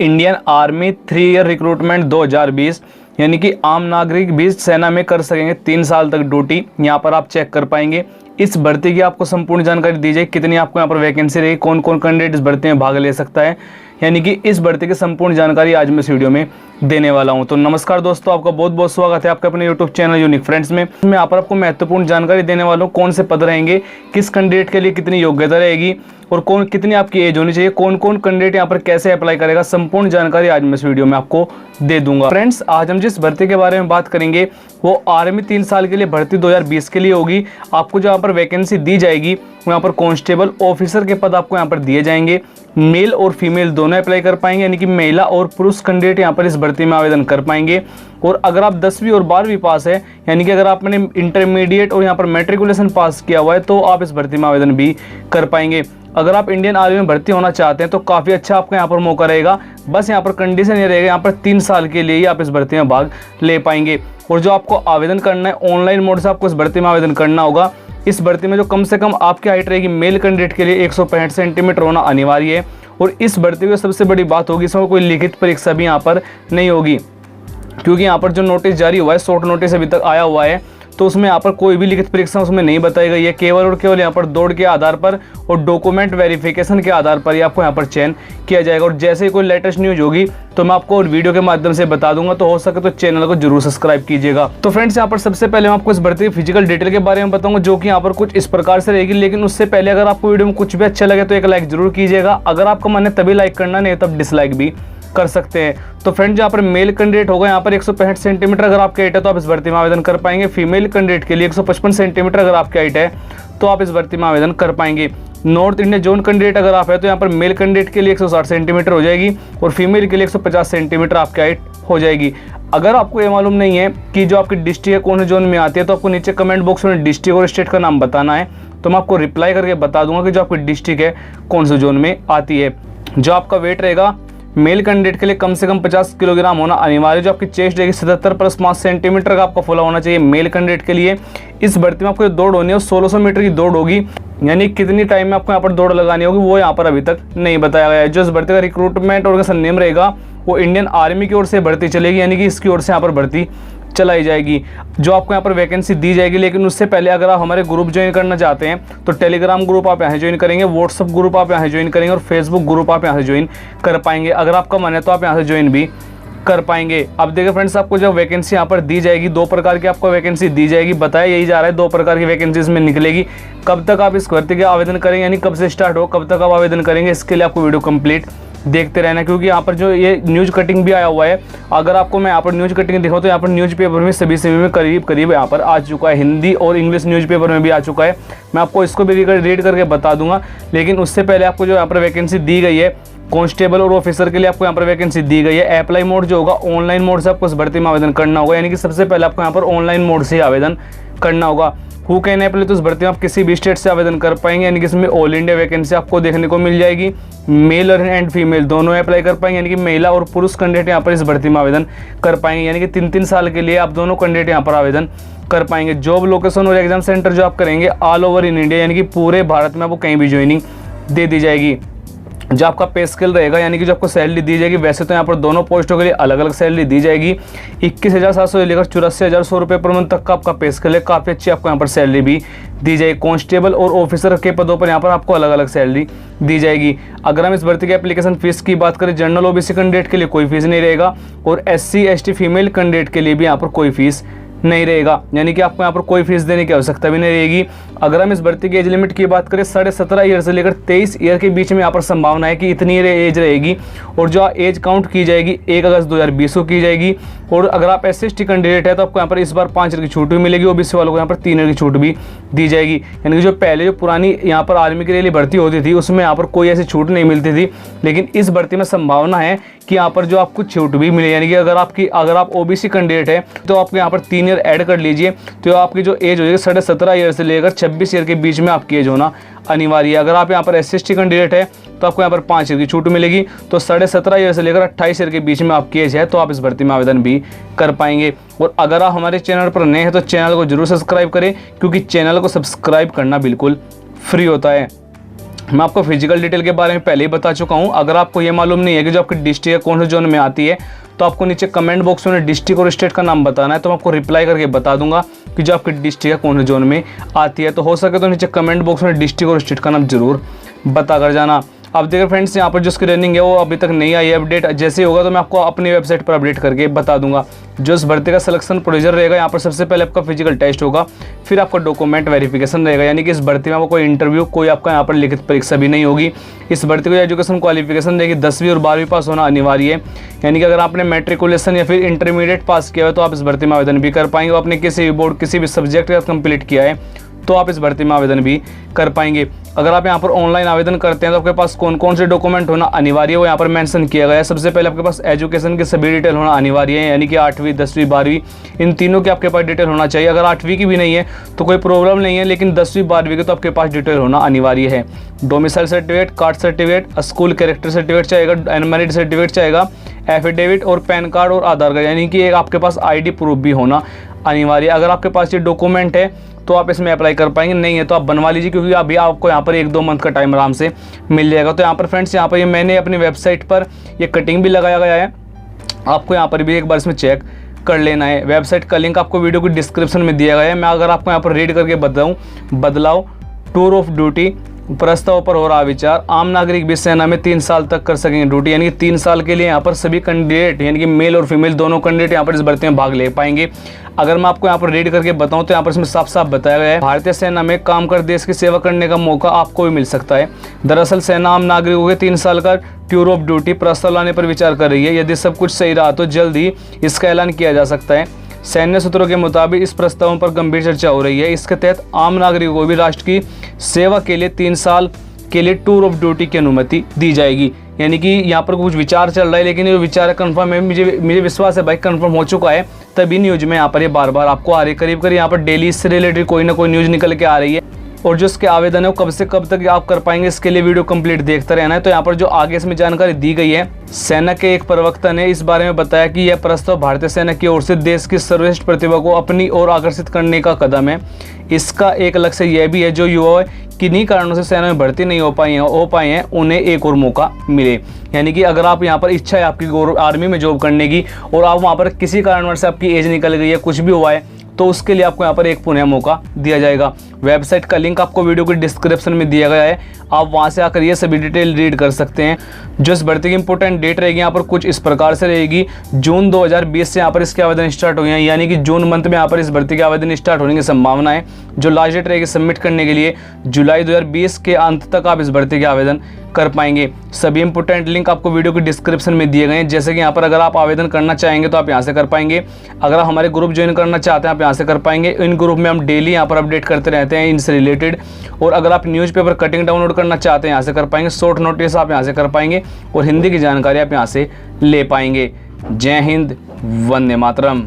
Indian army 3 year recruitment 2020 यानी कि आम नागरिक भी सेना में कर सकेंगे 3 साल तक ड्यूटी। यहाँ पर आप चेक कर पाएंगे। इस भर्ती की आपको संपूर्ण जानकारी दी जाए, कितनी आपको यहाँ पर वैकेंसी रहेगी, कौन कौन कैंडिडेट इस भर्ती में भाग ले सकता है, यानी कि इस भर्ती की संपूर्ण जानकारी आज मैं इस वीडियो में देने वाला हूं। तो नमस्कार दोस्तों, आपका बहुत बहुत स्वागत है आपके अपने यूट्यूब चैनल यूनिक फ्रेंड्स में। मैं यहाँ पर आपको महत्वपूर्ण जानकारी देने वाला हूँ। कौन से पद रहेंगे, किस कैंडिडेट के लिए कितनी योग्यता रहेगी और कौन कितनी आपकी एज होनी चाहिए, कौन कौन कैंडिडेट यहाँ पर कैसे अप्लाई करेगा, संपूर्ण जानकारी आज मैं इस वीडियो में आपको दे दूंगा। फ्रेंड्स, आज हम जिस भर्ती के बारे में बात करेंगे वो आर्मी 3 साल के लिए भर्ती 2020 के लिए होगी। आपको जो यहाँ पर वैकेंसी दी जाएगी वो यहाँ पर कांस्टेबल ऑफिसर के पद आपको यहाँ पर दिए जाएंगे। मेल और फीमेल दोनों अप्लाई कर पाएंगे, यानी कि महिला और पुरुष कैंडिडेट यहाँ पर इस भर्ती में आवेदन कर पाएंगे। और अगर आप 10वीं और 12वीं पास है, यानी कि अगर आपने इंटरमीडिएट और यहाँ पर मैट्रिकुलेशन पास किया हुआ है तो आप इस भर्ती में आवेदन भी कर पाएंगे। अगर आप इंडियन आर्मी में भर्ती होना चाहते हैं तो काफ़ी अच्छा आपका यहाँ पर मौका रहेगा। बस यहाँ पर कंडीशन ये रहेगा, यहाँ पर 3 साल के लिए ही आप इस भर्ती में भाग ले पाएंगे। और जो आपको आवेदन करना है ऑनलाइन मोड से आपको इस भर्ती में आवेदन करना होगा। इस भर्ती में जो कम से कम आपकी हाइट रहेगी मेल कैंडिडेट के लिए 165 सेंटीमीटर होना अनिवार्य है। और इस भर्ती की सबसे बड़ी बात होगी, इसमें कोई लिखित परीक्षा भी यहाँ पर नहीं होगी, क्योंकि यहाँ पर जो नोटिस जारी हुआ है, शॉर्ट नोटिस अभी तक आया हुआ है, तो उसमें यहाँ पर कोई भी लिखित परीक्षा उसमें नहीं बताई गई है। केवल और केवल यहाँ पर दौड़ के आधार पर और डॉक्यूमेंट वेरिफिकेशन के आधार पर ही आपको यहाँ पर चयन किया जाएगा। और जैसे ही कोई लेटेस्ट न्यूज होगी तो मैं आपको वीडियो के माध्यम से बता दूंगा, तो हो सके तो चैनल को जरूर सब्सक्राइब कीजिएगा। तो फ्रेंड्स, यहाँ पर सबसे पहले मैं आपको इस भर्ती की फिजिकल डिटेल के बारे में बताऊंगा, जो कि यहाँ पर कुछ इस प्रकार से रहेगी। लेकिन उससे पहले अगर आपको वीडियो में कुछ भी अच्छा लगे तो एक लाइक जरूर कीजिएगा। अगर आपका मन है तभी लाइक करना, नहीं तब डिसलाइक भी कर सकते हैं। तो फ्रेंड्स, यहाँ पर मेल कैंडिडेट होगा यहाँ पर 165 सेंटीमीटर अगर आपकी हाइट है तो आप इस भर्ती में आवेदन कर पाएंगे। फीमेल कैंडिडेट के लिए 155 सेंटीमीटर अगर आपकी हाइट है तो आप इस भर्ती में आवेदन कर पाएंगे। नॉर्थ इंडिया जोन कैंडिडेट अगर आप है तो यहाँ पर मेल कैंडिडेट के लिए 160 सेंटीमीटर हो जाएगी और फीमेल के लिए 150 सेंटीमीटर आपकी हाइट हो जाएगी। अगर आपको ये मालूम नहीं है कि जो आपकी डिस्ट्रिक्ट है कौन से जोन में आती है, तो आपको नीचे कमेंट बॉक्स में डिस्ट्रिक्ट और स्टेट का नाम बताना है, तो मैं आपको रिप्लाई करके बता दूंगा कि जो आपकी डिस्ट्रिक्ट है कौन से जोन में आती है। जो आपका वेट रहेगा मेल कैंडिडेट के लिए कम से कम 50 किलोग्राम होना अनिवार्य। जो आपकी चेस्ट रहेगी 77 + 5 सेंटीमीटर का आपका फुला होना चाहिए मेल कैंडिडेट के लिए। इस भर्ती में आपको जो दौड़ होनी है 1600 मीटर की दौड़ होगी, यानी कितनी टाइम में आपको यहाँ पर दौड़ लगानी होगी वो यहाँ पर अभी तक नहीं बताया गया है। जो इस भर्ती का रिक्रूटमेंट ऑर्गेनाइजेशन नेम रहेगा वो इंडियन आर्मी की ओर से भर्ती चलेगी, यानी कि इसकी ओर से यहाँ पर भर्ती चलाई जाएगी। जो आपको यहाँ पर वैकेंसी दी जाएगी, लेकिन उससे पहले अगर आप हमारे ग्रुप ज्वाइन करना चाहते हैं तो टेलीग्राम ग्रुप आप यहाँ ज्वाइन करेंगे, व्हाट्सअप ग्रुप आप यहाँ ज्वाइन करेंगे और फेसबुक ग्रुप आप यहाँ ज्वाइन कर पाएंगे। अगर आपका मन है तो आप यहाँ से ज्वाइन भी कर पाएंगे। अब देखिए फ्रेंड्स, आपको जब वैकेंसी यहाँ पर दी जाएगी 2 प्रकार की आपको वैकेंसी दी जाएगी। बताया यही जा रहा है 2 प्रकार की वैकेंसी इसमें निकलेगी। कब तक आप इस भर्ती के आवेदन करेंगे, यानी कब से स्टार्ट हो, कब तक आप आवेदन करेंगे, इसके लिए आपको वीडियो कंप्लीट देखते रहना, क्योंकि यहाँ पर जो ये न्यूज़ कटिंग भी आया हुआ है। अगर आपको मैं यहाँ पर न्यूज़ कटिंग दिखाऊँ तो यहाँ पर न्यूज़पेपर में सभी में करीब यहाँ पर आ चुका है। हिंदी और इंग्लिश न्यूज़पेपर में भी आ चुका है। मैं आपको इसको भी रीड करके बता दूंगा। लेकिन उससे पहले आपको जो यहाँ पर वैकेंसी दी गई है कांस्टेबल और ऑफिसर के लिए आपको यहाँ पर वैकेंसी दी गई है। अप्लाई मोड जो होगा ऑनलाइन मोड से आपको इस भर्ती में आवेदन करना होगा, यानी कि सबसे पहले आपको यहाँ पर ऑनलाइन मोड से आवेदन करना होगा। हु कैन अप्लाई, तो इस भर्ती में आप किसी भी स्टेट से आवेदन कर पाएंगे, यानी कि इसमें ऑल इंडिया वैकेंसी आपको देखने को मिल जाएगी। मेल एंड फीमेल दोनों अप्लाई कर पाएंगे, यानी कि महिला और पुरुष कैंडिडेट यहाँ पर इस भर्ती में आवेदन कर पाएंगे, यानी कि 3-3 साल के लिए आप दोनों कैंडिडेट यहाँ पर आवेदन कर पाएंगे। जॉब लोकेशन और एग्जाम सेंटर जो आप करेंगे ऑल ओवर इन इंडिया, यानी कि पूरे भारत में आपको कहीं भी ज्वाइनिंग दे दी जाएगी। जो आपका पे स्केल रहेगा, यानी कि जो आपको सैलरी दी जाएगी, वैसे तो यहाँ पर दोनों पोस्टों के लिए अलग अलग सैलरी दी जाएगी। 21,700 से लेकर 84,100 रुपये पर मंथ तक का आपका पे स्केल है। काफ़ी अच्छी आपको यहाँ पर सैलरी भी दी जाएगी। कांस्टेबल और ऑफिसर के पदों पर यहाँ पर आपको अलग अलग सैलरी दी जाएगी। अगर हम इस भर्ती की एप्लीकेशन फीस की बात करें, जनरल ओबीसी कैंडिडेट के लिए कोई फीस नहीं रहेगा और SC ST फीमेल कैंडिडेट के लिए भी यहाँ पर कोई फीस नहीं रहेगा, यानी कि आपको यहाँ पर कोई फीस देने की आवश्यकता भी नहीं रहेगी। अगर हम इस भर्ती की एज लिमिट की बात करें, 17.5 ईयर से लेकर 23 ईयर के बीच में यहाँ पर संभावना है कि इतनी एज रहेगी। और जो एज काउंट की जाएगी 1 अगस्त 2020 को की जाएगी। और अगर आप SC ST कैंडिडेट है तो आपको यहाँ पर इस बार 5 ईयर की छूट भी मिलेगी। ओबीसी वालों को यहाँ पर 3 ईयर की छूट भी दी जाएगी, यानी कि जो पहले जो पुरानी यहाँ पर आर्मी के लिए भर्ती होती थी उसमें यहाँ पर कोई ऐसी छूट नहीं मिलती थी, लेकिन इस भर्ती में संभावना है कि यहाँ पर जो आपको छूट भी मिले, यानी कि अगर आप ओबीसी कैंडिडेट है तो आपको यहाँ पर 3 ईयर ऐड कर लीजिए, तो आपकी जो एज हो जाएगी 17.5 ईयर से लेकर 26 ईयर के बीच में आपकी एज होना अनिवार्य है। अगर आप यहाँ पर SC ST कैंडिडेट है तो आपको यहाँ पर 5 ईयर की छूट मिलेगी। तो 17.5 ईयर से लेकर 28 ईयर के बीच में आपकी एज है तो आप इस भर्ती में आवेदन भी कर पाएंगे। और अगर आप हमारे चैनल पर नए हैं तो चैनल को जरूर सब्सक्राइब करें, क्योंकि चैनल को सब्सक्राइब करना बिल्कुल फ्री होता है। मैं आपको फिजिकल डिटेल के बारे में पहले ही बता चुका हूँ। अगर आपको ये मालूम नहीं है कि जो आपकी डिस्ट्रिक्ट कौन से जोन में आती है, तो आपको नीचे कमेंट बॉक्स में डिस्ट्रिक्ट और स्टेट का नाम बताना है, तो मैं आपको रिप्लाई करके बता दूंगा कि जो आपकी डिस्ट्रिक्ट कौन से जोन में आती है। तो हो सके तो नीचे कमेंट बॉक्स में डिस्ट्रिक्ट और स्टेट का नाम जरूर बता कर जाना। अब देखिए फ्रेंड्स, यहाँ पर जो इसकी रनिंग है वो अभी तक नहीं आई है अपडेट। जैसे ही होगा तो मैं आपको अपनी वेबसाइट पर अपडेट करके बता दूंगा। जो इस भर्ती का सिलेक्शन प्रोसीजर रहेगा, यहाँ पर सबसे पहले आपका फिजिकल टेस्ट होगा, फिर आपका डॉक्यूमेंट वेरिफिकेशन रहेगा। यानी कि इस भर्ती में आपको कोई इंटरव्यू, कोई आपका यहाँ पर लिखित परीक्षा भी नहीं होगी। इस भर्ती को एजुकेशन क्वालिफिकेशन रहेगी 10वीं और 12वीं पास होना अनिवार्य है। यानी कि अगर आपने मैट्रिकुलेशन या फिर इंटरमीडिएट पास किया है तो आप इस भर्ती में आवेदन भी कर पाएंगे। और आपने किसी भी बोर्ड, किसी भी सब्जेक्ट का कंप्लीट किया है तो आप इस भर्ती में आवेदन भी कर पाएंगे। अगर आप यहाँ पर ऑनलाइन आवेदन करते हैं तो आपके पास कौन कौन से डॉक्यूमेंट होना अनिवार्य है वो यहाँ पर मेंशन किया गया है। सबसे पहले आपके पास एजुकेशन की सभी डिटेल होना अनिवार्य है, यानी कि 8वीं 10वीं 12वीं इन तीनों के आपके पास डिटेल होना चाहिए। अगर 8वीं की भी नहीं है तो कोई प्रॉब्लम नहीं है, लेकिन 10वीं 12वीं के तो आपके पास डिटेल होना अनिवार्य है। Domicile certificate, caste certificate, school character certificate चाहेगा, एनमेरिट सर्टिफिकेट चाहेगा, एफिडेविट और पैन कार्ड और आधार कार्ड, यानी कि एक आपके पास ID प्रूफ भी होना अनिवार्य है। अगर आपके पास ये डॉक्यूमेंट है तो आप इसमें अप्लाई कर पाएंगे, नहीं है तो आप बनवा लीजिए, क्योंकि अभी आपको यहाँ पर 1-2 मंथ का टाइम आराम से मिल जाएगा। तो यहाँ पर फ्रेंड्स, यहाँ पर ये मैंने अपनी वेबसाइट पर ये कटिंग भी लगाया गया है, आपको यहाँ पर भी एक बार इसमें चेक कर लेना है। वेबसाइट का लिंक आपको वीडियो की डिस्क्रिप्शन में दिया गया है। मैं अगर आपको यहाँ पर रीड करके बताऊँ, बदलाव टूर ऑफ ड्यूटी प्रस्ताव पर हो रहा विचार, आम नागरिक भी सेना में 3 साल तक कर सकेंगे ड्यूटी। यानी कि 3 साल के लिए यहाँ पर सभी कैंडिडेट, यानी कि मेल और फीमेल दोनों कैंडिडेट यहाँ पर इस भर्ती में भाग ले पाएंगे। अगर मैं आपको यहाँ पर रीड करके बताऊँ तो यहाँ पर इसमें साफ साफ बताया गया है, भारतीय सेना में काम कर देश की सेवा करने का मौका आपको भी मिल सकता है। दरअसल सेना आम नागरिकों के 3 साल का टूर ऑफ ड्यूटी प्रस्ताव लाने पर विचार कर रही है। यदि सब कुछ सही रहा तो जल्द ही इसका ऐलान किया जा सकता है। सैन्य सूत्रों के मुताबिक इस प्रस्तावों पर गंभीर चर्चा हो रही है। इसके तहत आम नागरिकों को भी राष्ट्र की सेवा के लिए 3 साल के लिए टूर ऑफ ड्यूटी की अनुमति दी जाएगी। यानी कि यहाँ पर कुछ विचार चल रहा है, लेकिन ये विचार कंफर्म है, मुझे विश्वास है भाई कंफर्म हो चुका है, तभी न्यूज में यहाँ पर ये बार बार आपको आ रही है। करीब करीब यहाँ पर डेली इससे रिलेटेड कोई ना कोई न्यूज निकल के आ रही है। और जो इसके आवेदन है वो कब से कब तक आप कर पाएंगे, इसके लिए वीडियो कंप्लीट देखते रहना है। तो यहाँ पर जो आगे इसमें जानकारी दी गई है, सेना के एक प्रवक्ता ने इस बारे में बताया कि यह प्रस्ताव भारतीय सेना की ओर से देश की सर्वश्रेष्ठ प्रतिभा को अपनी ओर आकर्षित करने का कदम है। इसका एक लक्ष्य यह भी है जो युवा किन्हीं कारणों से सेना में भर्ती नहीं हो पाए हैं उन्हें एक और मौका मिले। यानी कि अगर आप यहाँ पर इच्छा है आपकी आर्मी में जॉब करने की और आप वहाँ पर किसी कारणवश से आपकी एज निकल गई है, कुछ भी हुआ है, तो उसके लिए आपको यहाँ पर एक पुनः मौका दिया जाएगा। वेबसाइट का लिंक आपको वीडियो के डिस्क्रिप्शन में दिया गया है, आप वहाँ से आकर ये सभी डिटेल रीड कर सकते हैं। जो इस भर्ती की इंपॉर्टेंट डेट रहेगी यहाँ पर कुछ इस प्रकार से रहेगी। जून 2020 से यहाँ पर इसके आवेदन स्टार्ट हुए हैं, यानी कि जून मंथ में यहाँ पर इस भर्ती के आवेदन स्टार्ट होने की संभावना है। जो लास्ट डेट रहेगी सबमिट करने के लिए जुलाई 2020 के अंत तक आप इस भर्ती के आवेदन कर पाएंगे। सभी इंपॉर्टेंट लिंक आपको वीडियो के डिस्क्रिप्शन में दिए गए हैं। जैसे कि यहाँ पर अगर आप आवेदन करना चाहेंगे तो आप यहाँ से कर पाएंगे। अगर आप हमारे ग्रुप ज्वाइन करना चाहते हैं आप यहाँ से कर पाएंगे। इन ग्रुप में हम डेली यहाँ पर अपडेट करते रहते हैं इनसे रिलेटेड। और अगर आप न्यूज़पेपर कटिंग डाउनलोड करना चाहते हैं यहाँ से कर पाएंगे। शॉर्ट नोटिस आप यहाँ से कर पाएंगे और हिंदी की जानकारी आप यहाँ से ले पाएंगे। जय हिंद, वंदे मातरम।